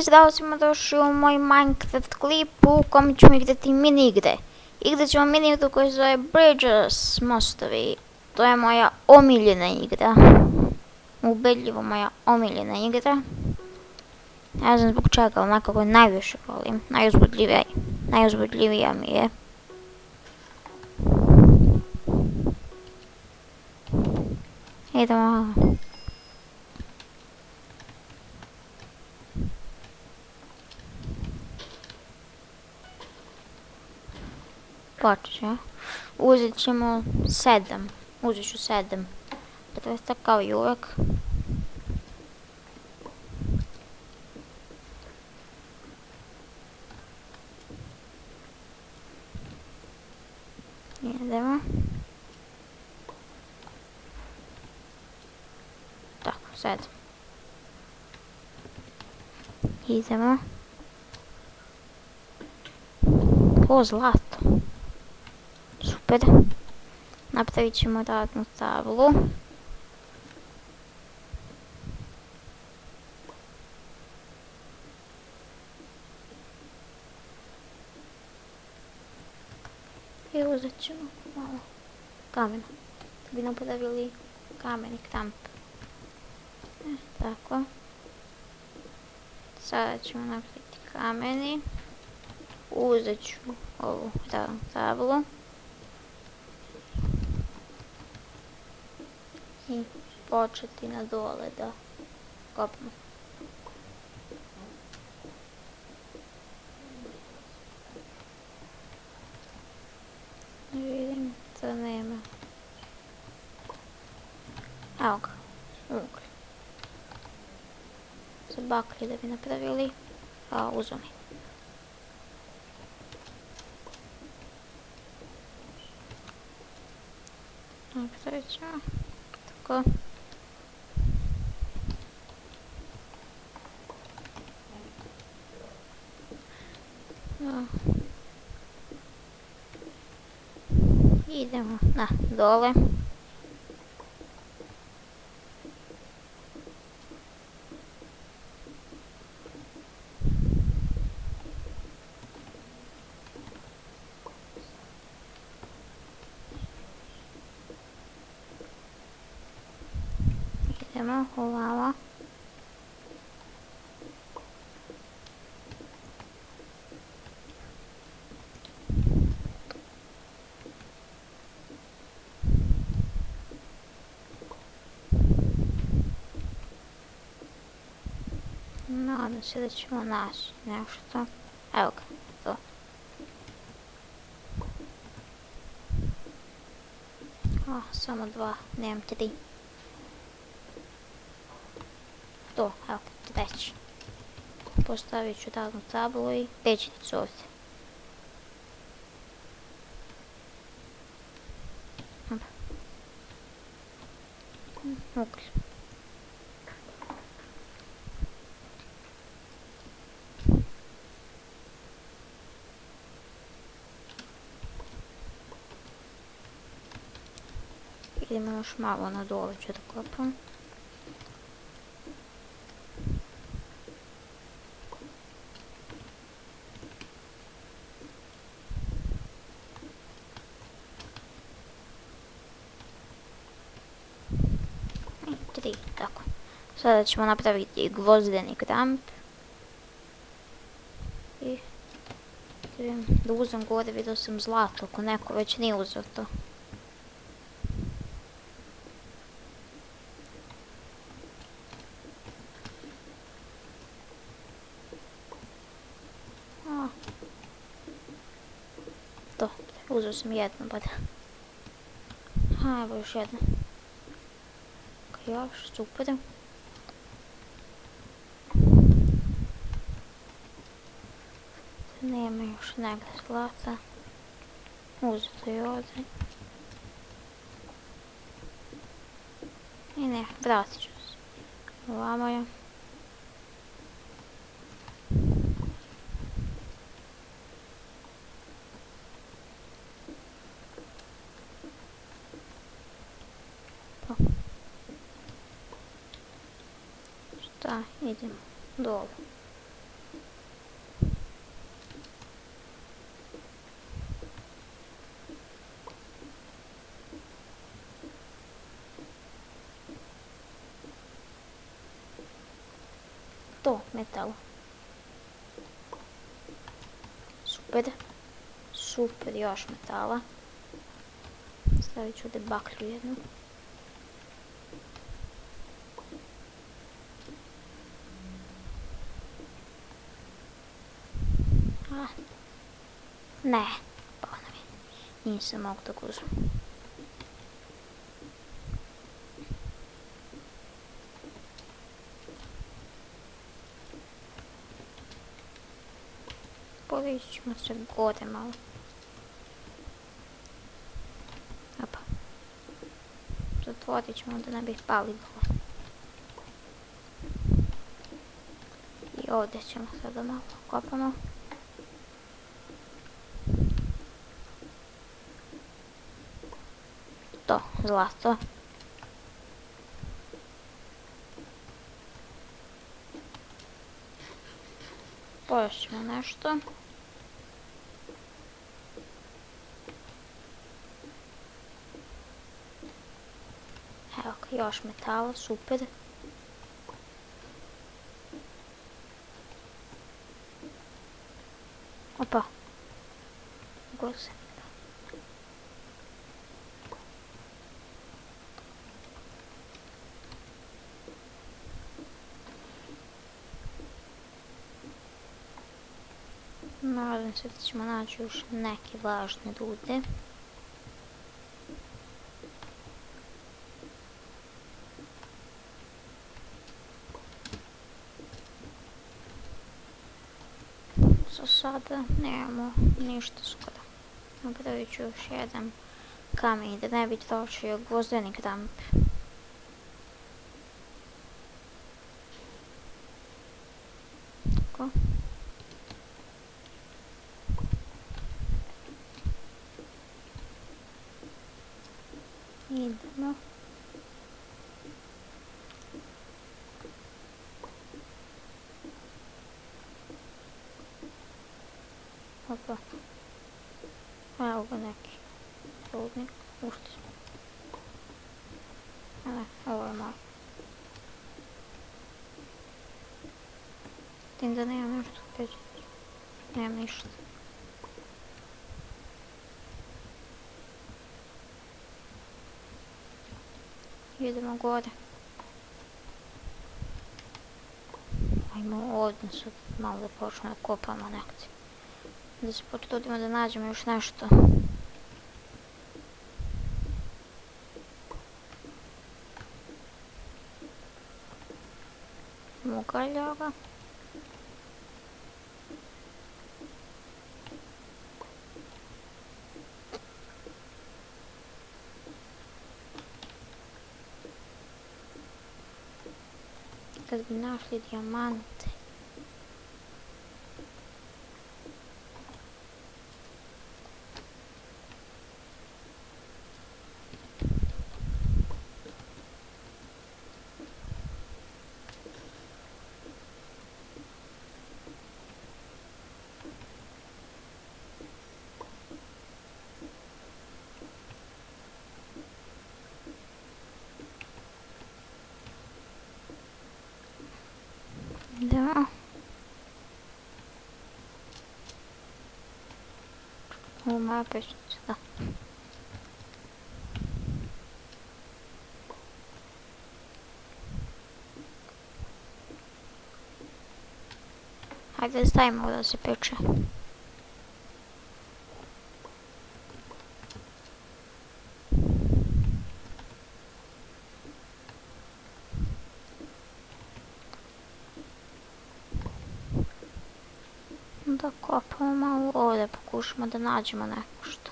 I zdravo svima došli u moj Minecraft klip u kojem ćemo igrati mini igre. Igrat ćemo mini igru koja se zove Bridges, mostovi. To je moja omiljena igra. Ubedljivo moja omiljena igra. Ne znam zbog čega, ali nekako najviše volim. Najuzbudljivija mi je. Idemo. Počeo. Uzet ćemo 7. Uzet ću 7. Presta kao i uvek. Idemo. Tako, 7. Idemo. O, zlato. Super. Napravit ćemo radnu tablu. I uzet ćemo malo kamena. Da bi napravili kameni kamp. Tako. Sada ćemo napraviti kameni. Uzet ću ovu radnu tablu. I početi na dole da kopamo. Vidim da nema. Evo ga, uglj. Za baklje da bi napravili uzumi. Napravit ćemo. Tako. Idemo na dole. Idemo ovamo. Nadam se da ćemo naći nešto. Evo ga, to. Samo 2, nemam 3. To, evo, 3. Postavit ću radnu tablu i pećnicu ovdje. Uglj. Idemo još malo na dole ću da kopam. I 3, tako. Sada ćemo napraviti gvozdeni kamp. I da uzem gore, vidio sam zlato, ako neko već nije uzeo to. To, uzeo sam jedno, pa da. Evo još jedno. Još, super. Nema još negdje zlata. Uzeto je ovdje. I ne, vratit ću se. Ovamo je. Šta, idemo dole. To, metal. Super. Super, još metala. Stavit ću ovdje baklju jednu. Ne, pao nam je. Nisam mogu da uzmem. Podići ćemo se gore malo. Opa. Zatvorit ćemo da ne bi pali dole. I ovdje ćemo sada malo kopamo. To, zlato. Još ćemo nešto. Evo ga, još metala, super. Opa. Gore se. Nadam se da ćemo naći još neke važne rude. Za sada nemamo ništa skoro. Napravit ću još jedan kamen da ne bi trošio gvozdeni kramp. Tako. Idemo. Opa. Evo ga neki rudnik. Ušli smo. Ne, ovo je malo. Tim da nemam nešto peđe. Nemam ništa. Idemo gore. Ajmo ovdje sad malo da počnemo da kopamo nekde. Da se potrudimo da nađemo još nešto. Ugalja. Kad bi našli dijamante. Da. Ovo moja pešnica, da. Hajde da stavimo ovo da se peče. Da kopamo malo ovdje, pokušamo da nađemo nešto.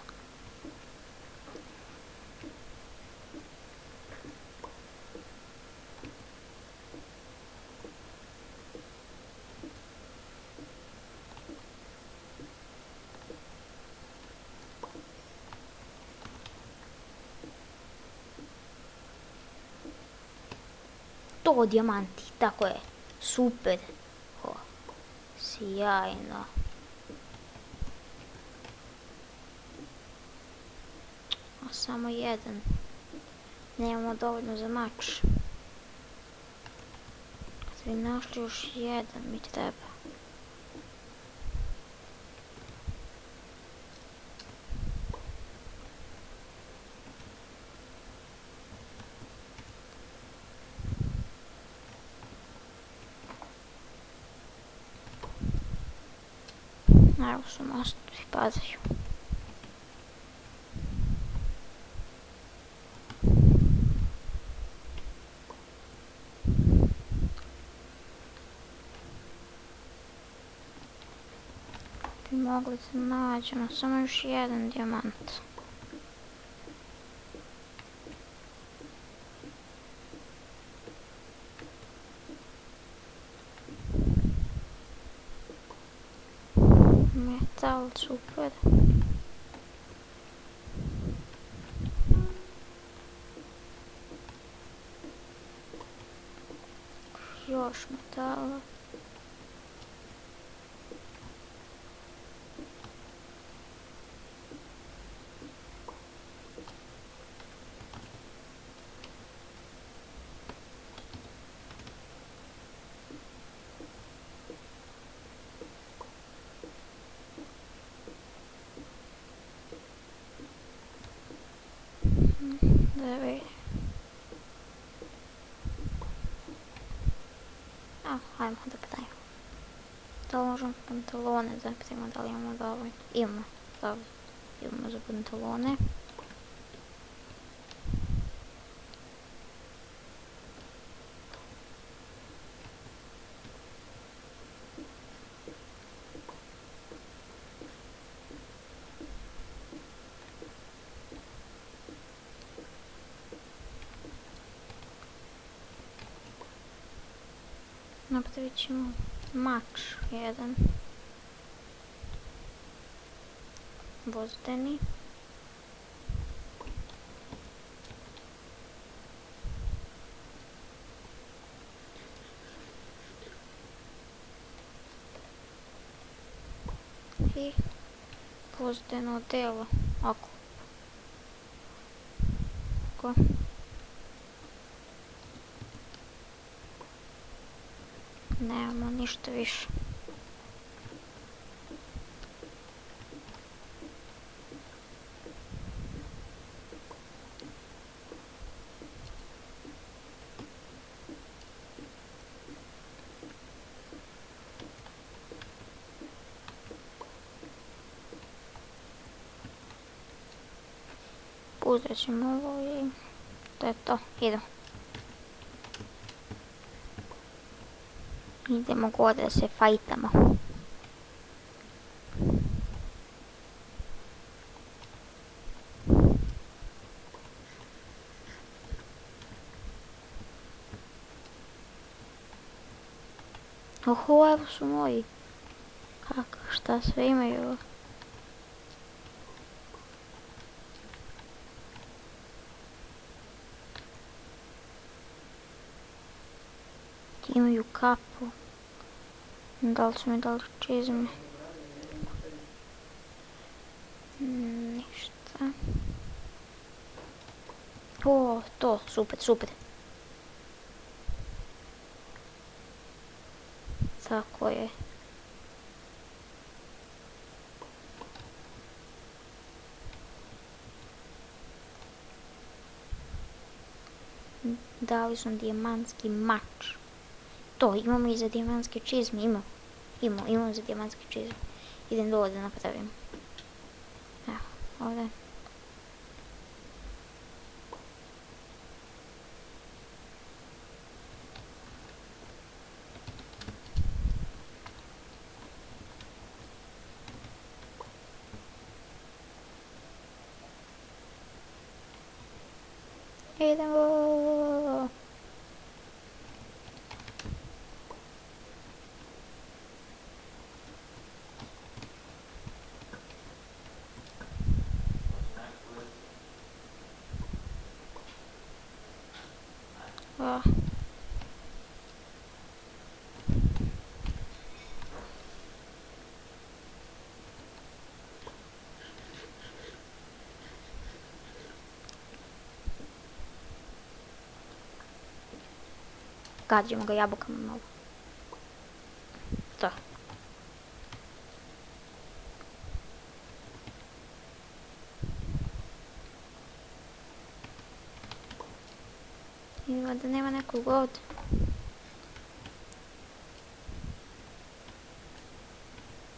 To dijamanti, tako je, super. O, sjajno. A samo jedan. Nemamo dovoljno za mač. bi našli još jedan mi treba. Evo su mostovi, padaju. Bi mogli da nađemo samo još jedan dijamant. Metal, super. Još metala. Da vidim. Hajmo da gledajmo. Da li možemo pantalone da pitamo da li imamo dovoljno? Imamo, dobro. Imamo za pantalone. Napravit ćemo mač jedan. Vozdeni. I vozdeno delo. Ako. Nemamo ništa više. Uzet ćemo ovo i to je to. Idemo. Idemo gore da se fajtamo. Oho, evo su moji. Kako, šta sve imaju? Imaju kapu. Da li su mi dali čizme? Ništa. O, to, super, super. Tako je. Dali su dijamantski mač. To, imamo i za dijamantske čizme, imamo za dijamantske čizme. Idem dole da napravim. Evo, ovdje. Idemo! Gađamo ga jabukama malo. Ništa. I ovdje nema nekog ovdje.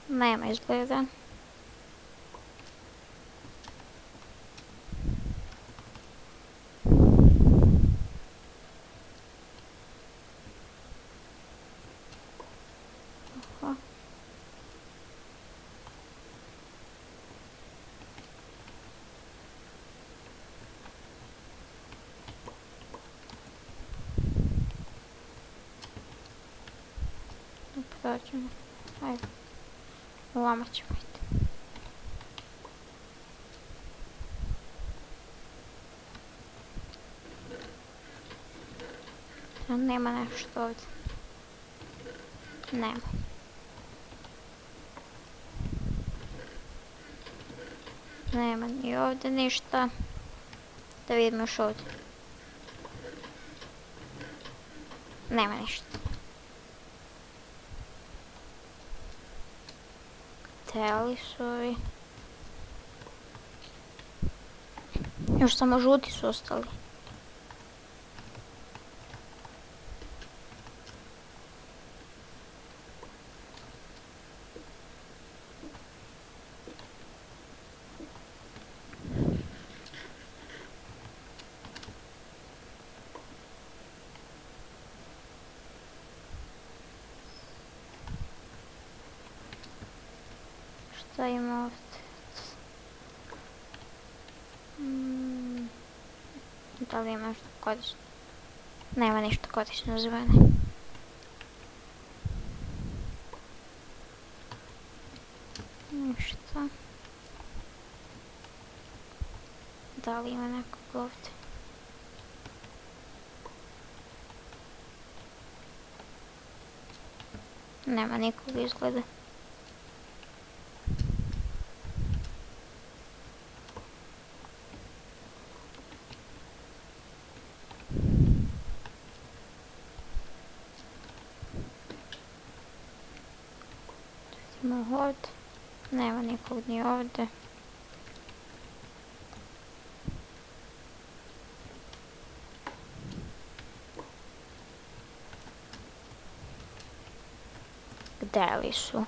Nema izgleda. Oho. Prođemo. Ajde. Ovamo ćemo iti. Nema nešto ovdje. Nema. Nema ni ovdje ništa. Da vidimo još ovdje. Nema ništa. Teli su ovi. Još samo žuti su ostali. Šta ima ovdje? Da li ima nešto korisno? Nema ništa korisno za mene. Ništa. Da li ima nekog ovdje? Nema nikog izgleda. Ovdje. Nema nikog ni ovdje. Gdje li su?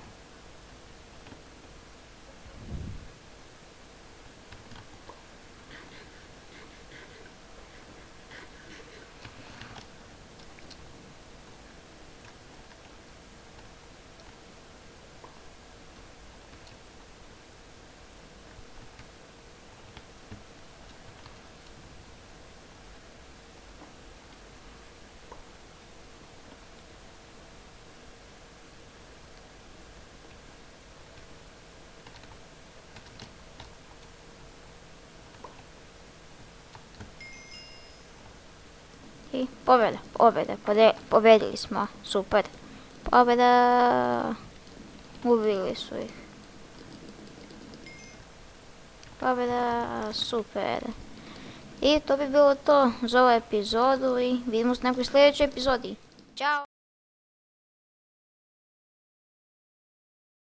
I pobjeda, pobjedili smo, super. Pobjeda, ubili su ih. Pobjeda, super. I to bi bilo to za ovu epizodu i vidimo se u nekoj sljedećoj epizodi. Ćao!